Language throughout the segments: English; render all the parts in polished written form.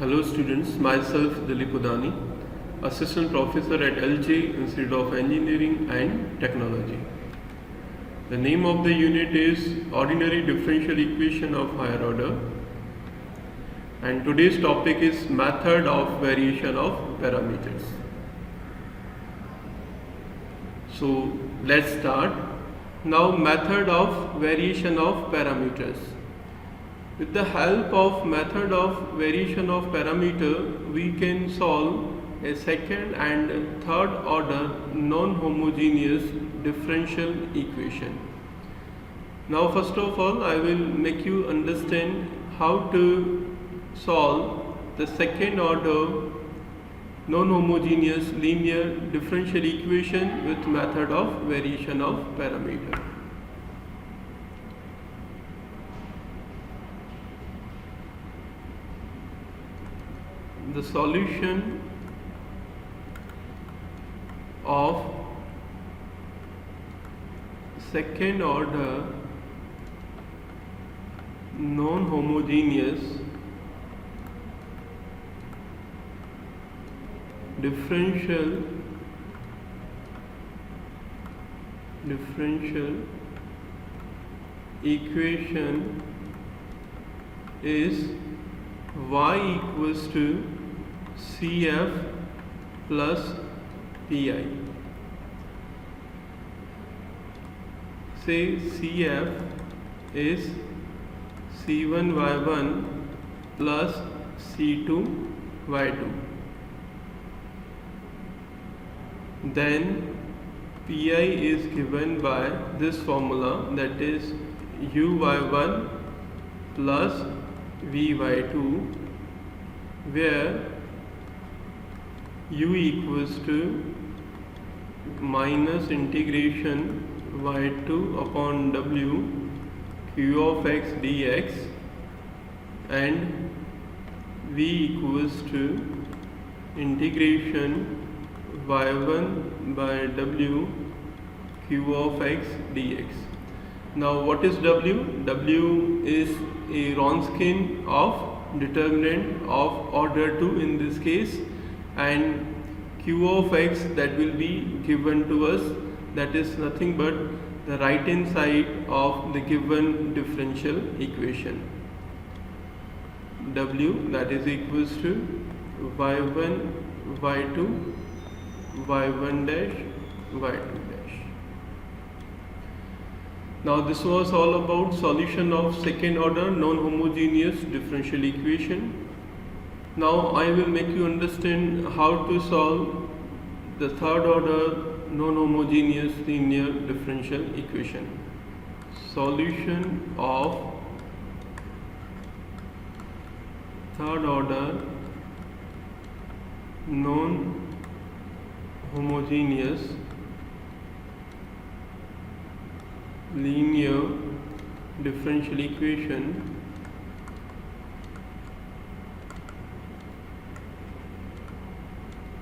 Hello students, myself Dilip Udani, Assistant Professor at LJ Institute of Engineering and Technology. The name of the unit is Ordinary Differential Equation of Higher Order, and today's topic is Method of Variation of Parameters. So let's start. Now, method of variation of parameters. With the help of method of variation of parameter, we can solve a second and third order non-homogeneous differential equation. Now first of all, I will make you understand how to solve the second order non-homogeneous linear differential equation with method of variation of parameter. The solution of second order non-homogeneous differential equation is y equals to CF plus PI. Say CF is C1Y1 plus C2Y2. Then PI is given by this formula, that is UY1 plus VY2, where U equals to minus integration y2 upon w q of x dx, and V equals to integration y1 by w q of x dx. Now what is w? W is a Wronskian of determinant of order 2 in this case, and q of x that will be given to us, that is nothing but the right hand side of the given differential equation. W that is equals to y1 y2 y1 dash y2 dash. Now this was all about solution of second order non-homogeneous differential equation. Now I will make you understand how to solve the third order non-homogeneous linear differential equation. Solution of third order non-homogeneous linear differential equation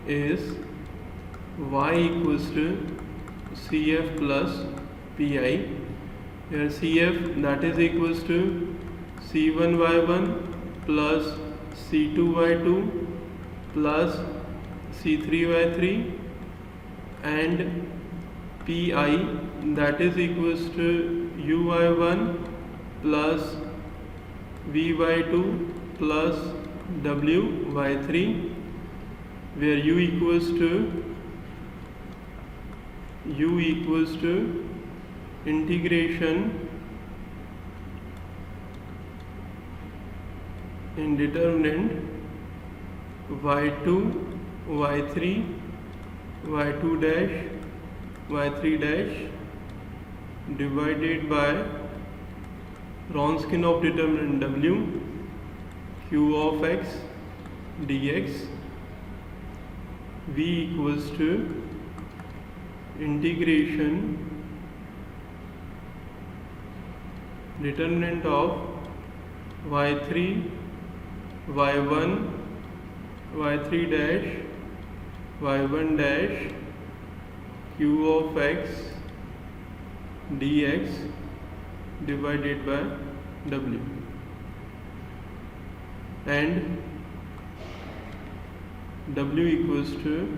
is y equals to CF plus PI, where CF that is equals to C1Y1 plus C2Y2 plus C3Y3, and PI that is equals to UY1 plus VY2 plus WY3, where U equals to integration in determinant y2 y3 y2 dash y3 dash divided by Wronskian of determinant w q of x dx. V equals to integration determinant of y3 y1 y3 dash y1 dash q of x dx divided by w, and W equals to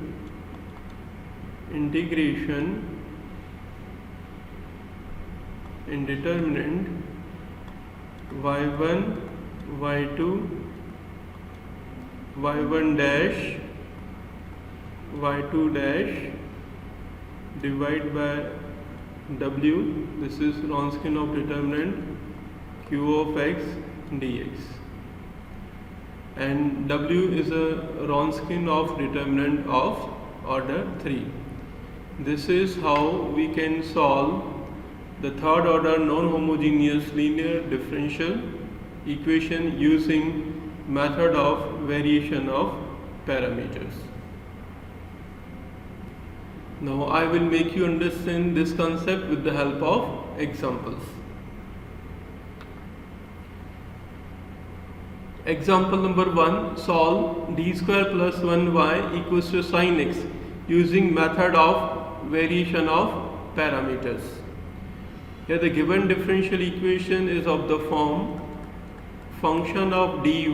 integration in determinant y1 y2 y1 dash y2 dash divided by W. This is Wronskian of determinant q of x dx, and W is a Wronskian of determinant of order 3. This is how we can solve the third order non-homogeneous linear differential equation using method of variation of parameters. Now I will make you understand this concept with the help of examples. Example number 1, solve d square plus 1y equals to sin x using method of variation of parameters. Here the given differential equation is of the form function of dy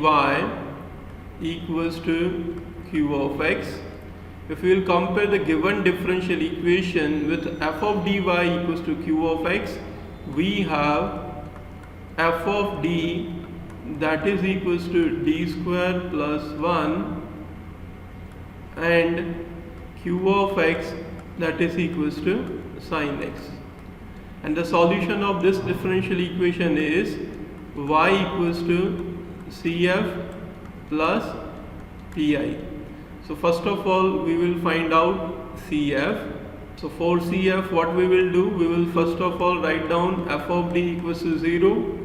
equals to q of x. If we will compare the given differential equation with f of dy equals to q of x, we have f of d that is equals to d square plus 1 and q of x that is equals to sin x. And the solution of this differential equation is y equals to cf plus pi. So first of all we will find out CF. So for CF what we will do, we will first of all write down f of d equals to 0.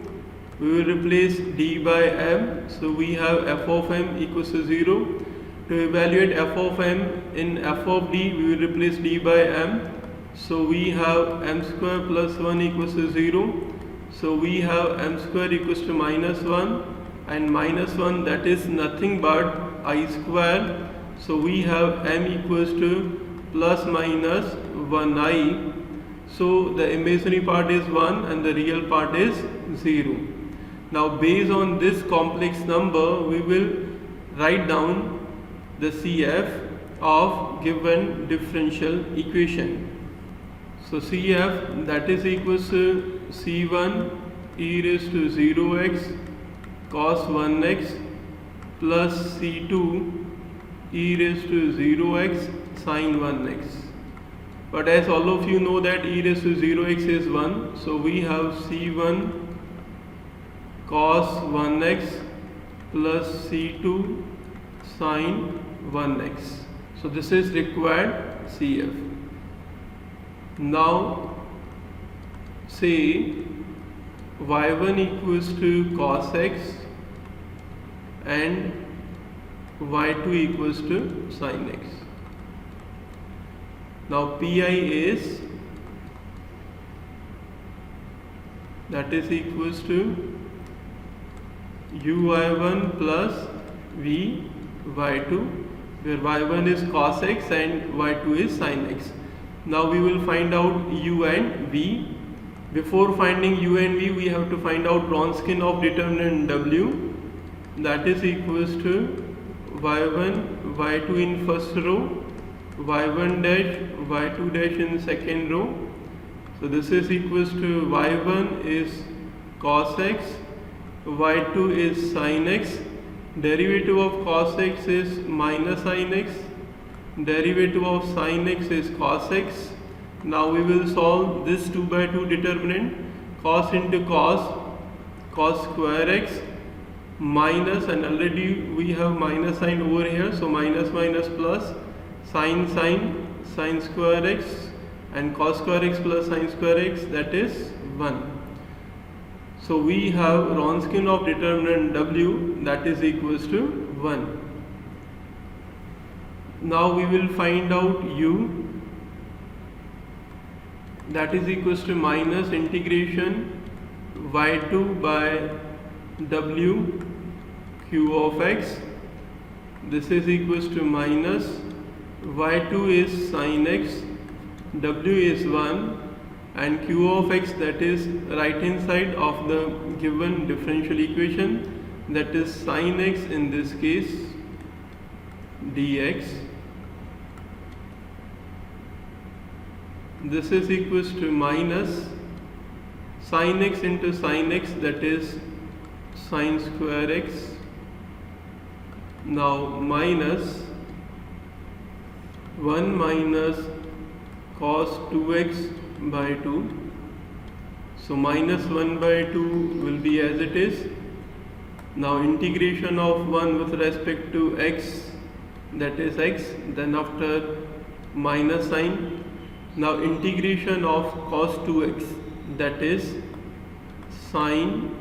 We will replace d by m. So we have f of m equals to 0. To evaluate f of m in f of d, we will replace d by m. So we have m square plus 1 equals to 0. So we have m square equals to minus 1, and minus 1 that is nothing but I square. So we have m equals to plus minus 1i. So the imaginary part is 1 and the real part is 0. Now based on this complex number, we will write down the CF of given differential equation. So CF that is equals to C1 e raised to 0x cos 1x plus C2 e raised to 0x sin 1x. But as all of you know that e raised to 0x is 1, so we have C1 cos 1x plus C2 sin 1x. So this is required CF. Now say y1 equals to cos x and y2 equals to sin x. Now pi is that is equals to uy1 plus vy2, where y1 is cos x and y2 is sin x. Now we will find out u and v. Before finding u and v, we have to find out Wronskian of determinant w, that is equals to y1 y2 in first row, y1 dash y2 dash in second row. So this is equals to y1 is cos x, y2 is sin x, derivative of cos x is minus sin x, derivative of sin x is cos x. Now we will solve this 2 by 2 determinant, cos into cos square x minus, and already we have minus sign over here, so minus minus plus sin square x, and cos square x plus sin square x, that is 1. So we have Wronskian of determinant w that is equals to 1. Now we will find out u, that is equals to minus integration y2 by w q of x. This is equals to minus y2 is sin x, w is 1, and q of x that is right hand side of the given differential equation, that is sin x in this case, dx. This is equals to minus sin x into sin x, that is sin square x. Now minus 1 minus cos 2x by 2. So minus 1 by 2 will be as it is. Now integration of 1 with respect to x, that is x, then after minus sign. Now integration of cos 2x, that is sin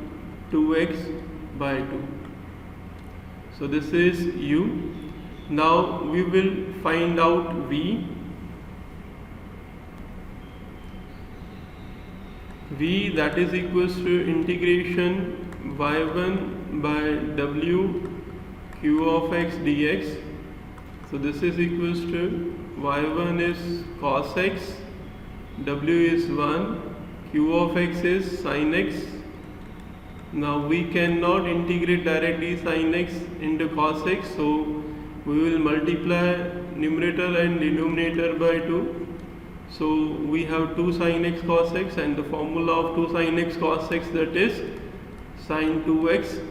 2x by 2. So this is u. Now we will find out v. V, that is equals to integration y1 by w q of x dx. So this is equals to y1 is cos x, w is 1, q of x is sin x. Now we cannot integrate directly sin x into cos x, so we will multiply numerator and denominator by 2. So we have 2 sin x cos x, and the formula of 2 sin x cos x, that is sin 2x.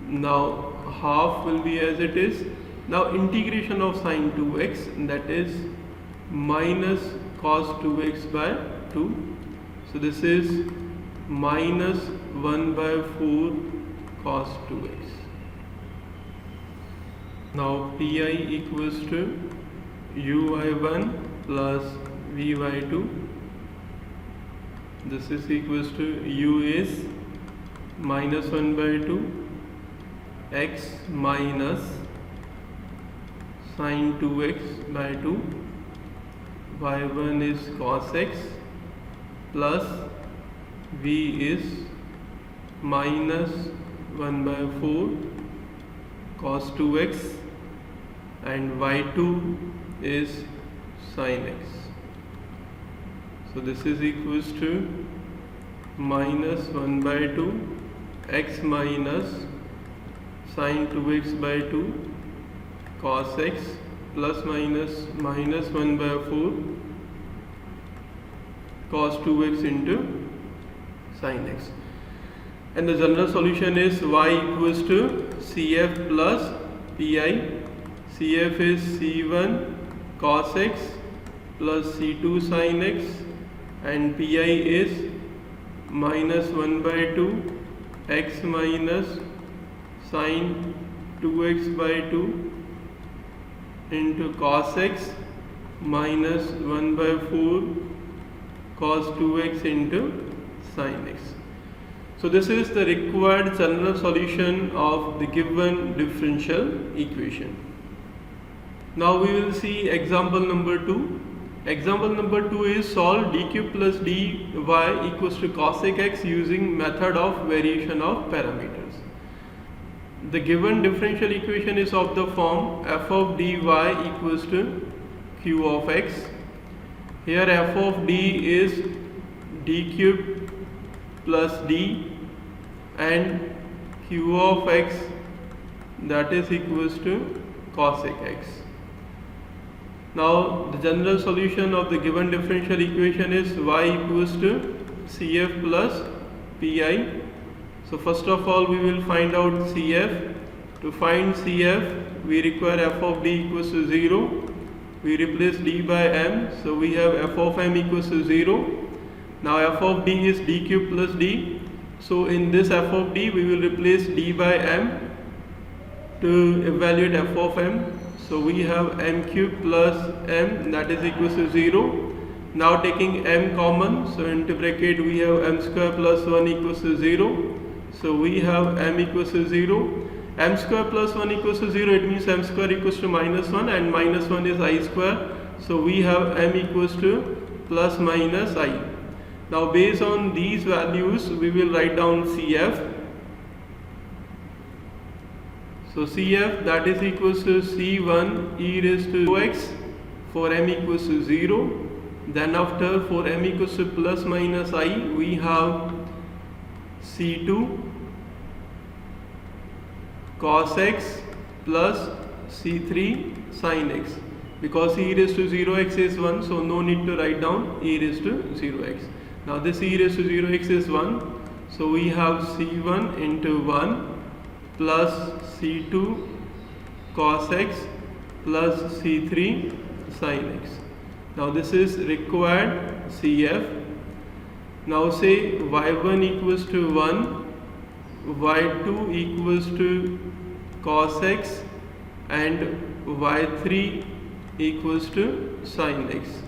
Now half will be as it is. Now integration of sin 2x, that is minus cos 2x by 2. So this is minus 1 by 4 cos 2x. Now pi equals to uy1 plus vy2. This is equals to u is minus 1 by 2 x minus sin 2x by 2, y1 is cos x, plus v is minus 1 by 4 cos 2x, and y2 is sin x. So this is equals to minus 1 by 2 x minus sin 2x by 2 cos x plus minus 1 by 4 cos 2x into sin x. And the general solution is y equals to cf plus pi. Cf is c1 cos x plus c2 sin x, and pi is minus 1 by 2 x minus sin 2x by 2 into cos x minus 1 by 4 cos 2x into sin x. So this is the required general solution of the given differential equation. Now we will see example number 2. Example number 2 is solve d cube plus dy equals to cosec x using method of variation of parameters. The given differential equation is of the form f of dy equals to q of x. Here f of d is d cube plus d, and q of x, that is equals to cosec x. Now the general solution of the given differential equation is y equals to cf plus pi. So first of all we will find out cf. To find cf we require f of d equals to 0. We replace d by m, so we have f of m equals to 0. Now f of d is d cube plus d. So in this f of d we will replace d by m to evaluate f of m. So we have m cube plus m, that is equals to 0. Now taking m common, so into bracket we have m square plus 1 equals to 0. So we have m equals to 0. M square plus 1 equals to 0, it means m square equals to minus 1, and minus 1 is I square. So we have m equals to plus minus I. Now based on these values we will write down CF. So CF, that is equals to C1 e raised to x for m equals to 0. Then after for m equals to plus minus I we have C2 cos x plus C3 sin x, because e raised to 0x is 1, so no need to write down e raised to 0x. Now this e raised to 0x is 1, so we have c1 into 1 plus c2 cos x plus c3 sin x. Now this is required CF. Now say y1 equals to 1, y2 equals to cos x, and y3 equals to sin x.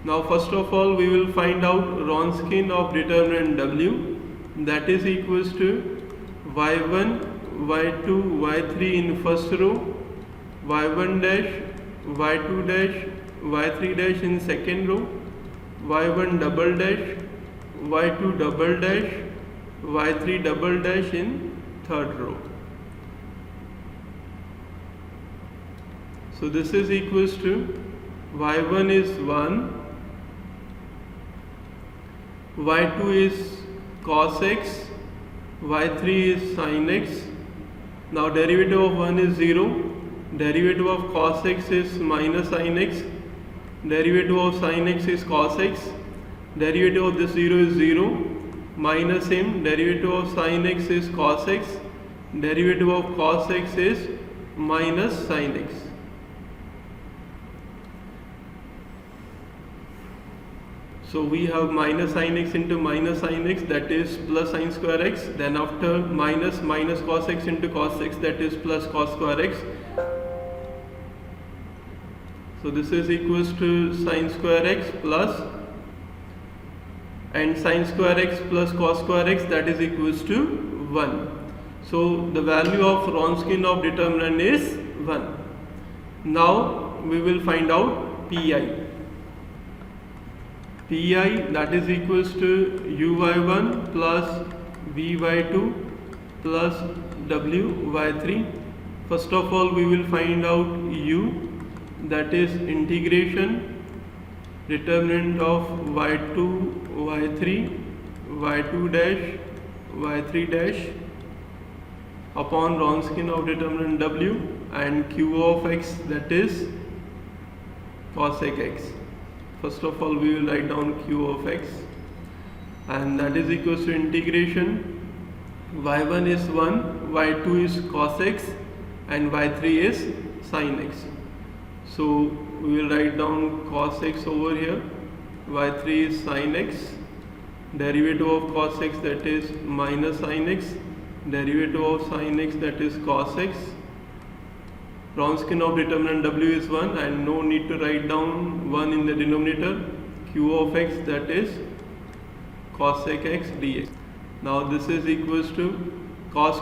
Now first of all we will find out Wronskian of determinant W, that is equals to y1, y2, y3 in first row, y1 dash, y2 dash, y3 dash in second row, y1 double dash, y2 double dash, y3 double dash in third row. So this is equals to y1 is 1, y2 is cos x, y3 is sin x. Now derivative of 1 is 0, derivative of cos x is minus sin x, derivative of sin x is cos x, derivative of this 0 is 0, minus him, derivative of sin x is cos x, derivative of cos x is minus sin x. So we have minus sin x into minus sin x, that is plus sin square x, then after minus cos x into cos x, that is plus cos square x. So this is equals to sin square x plus, and sin square x plus cos square x, that is equals to 1. So the value of Wronskian of determinant is 1. Now we will find out Pi. Pi, that is equals to uy1 plus vy2 pluswy3. First of all we will find out u, that is integration determinant of y2, y3, y2 dash, y3 dash upon Wronskian of determinant w, and q of x, that is cosec x. First of all we will write down q of x, and that is equals to integration y1 is 1, y2 is cos x, and y3 is sin x. So we will write down cos x over here, y3 is sin x, derivative of cos x, that is minus sin x, derivative of sin x, that is cos x. Wronskian of determinant w is 1, and no need to write down 1 in the denominator. Q of x, that is cosec x dx. Now this is equals to cos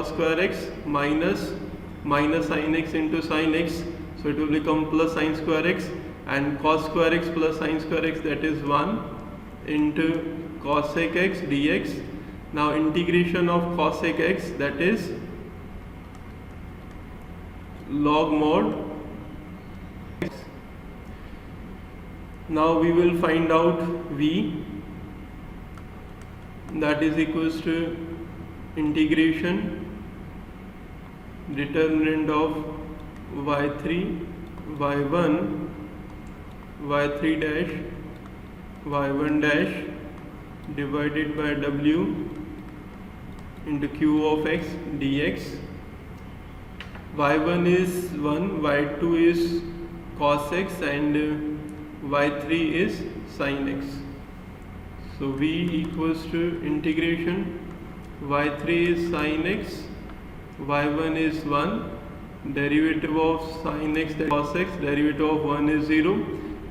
square x minus sin x into sin x, so it will become plus sin square x, and cos square x plus sin square x, that is 1 into cosec x dx. Now integration of cosec x, that is log mod x. Now we will find out v, that is equals to integration determinant of y3, y1, y3 dash, y1 dash divided by w into q of x dx. y1 is 1, y2 is cos x, and y3 is sin x. So v equals to integration y3 is sin x, y1 is 1, derivative of sin x, that is cos x, derivative of 1 is 0,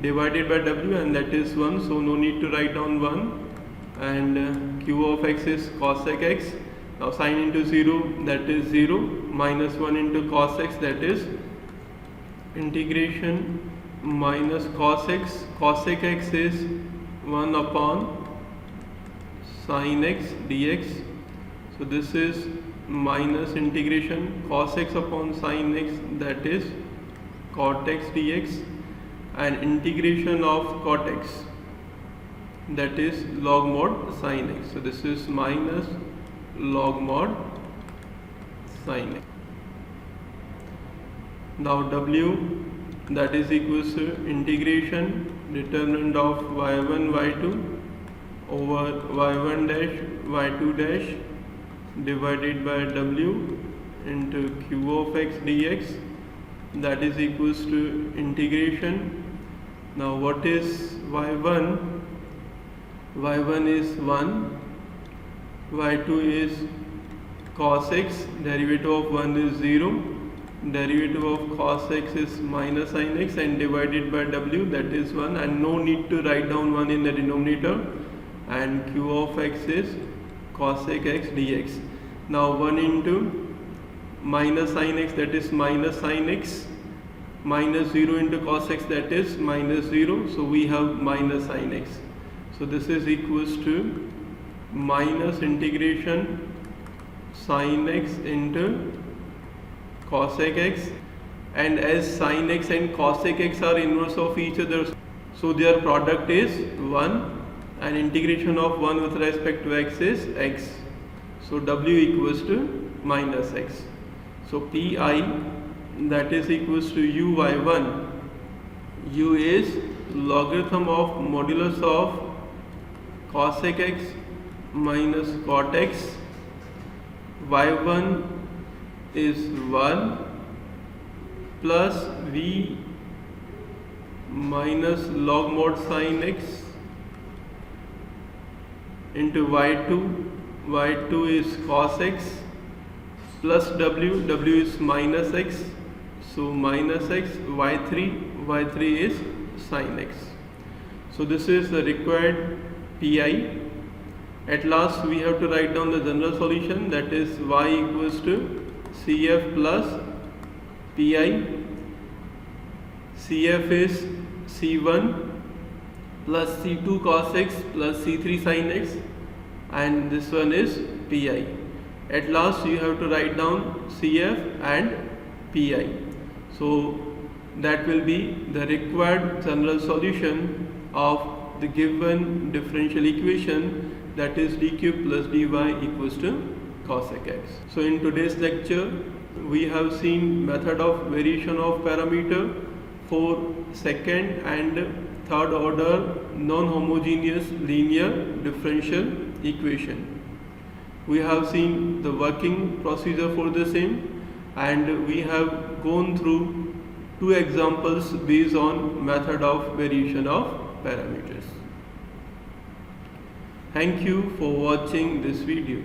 divided by w, and that is 1, so no need to write down 1, and q of x is cosec x. Now sin into 0, that is 0, minus 1 into cos x, that is integration minus cos x, cosec x is 1 upon sin x dx. So this is minus integration cos x upon sin x, that is cot x dx, and integration of cot x, that is log mod sin x. So this is minus log mod sin x. Now w, that is equals to integration determinant of y1 y2 over y1 dash y2 dash divided by w into q of x dx, that is equals to integration. Now what is y1? y1 is 1, y2 is cos x, derivative of 1 is 0, derivative of cos x is minus sin x, and divided by w, that is 1, and no need to write down 1 in the denominator, and q of x is cos x dx. Now 1 into minus sin x, that is minus sin x, minus 0 into cos x, that is minus 0, so we have minus sin x. So this is equals to minus integration sin x into cos x, and as sin x and cos x are inverse of each other, so their product is 1, and integration of 1 with respect to x is x, so w equals to minus x. So pi, that is equals to uy1, u is logarithm of modulus of cos x minus cot x, y1 is 1 plus v minus log mod sin x into y2, y2 is cos x plus w, w is minus x, so minus x, y3, y3 is sin x. So this is the required pi. At last we have to write down the general solution, that is y equals to cf plus pi. Cf is c1 plus c2 cos x plus c3 sin x, and this one is pi. At last you have to write down cf and pi. So that will be the required general solution of the given differential equation, that is d cube plus dy equals to cos x. So in today's lecture we have seen method of variation of parameter for second and third order non-homogeneous linear differential equation. We have seen the working procedure for the same, and we have gone through 2 examples based on method of variation of parameters. Thank you for watching this video.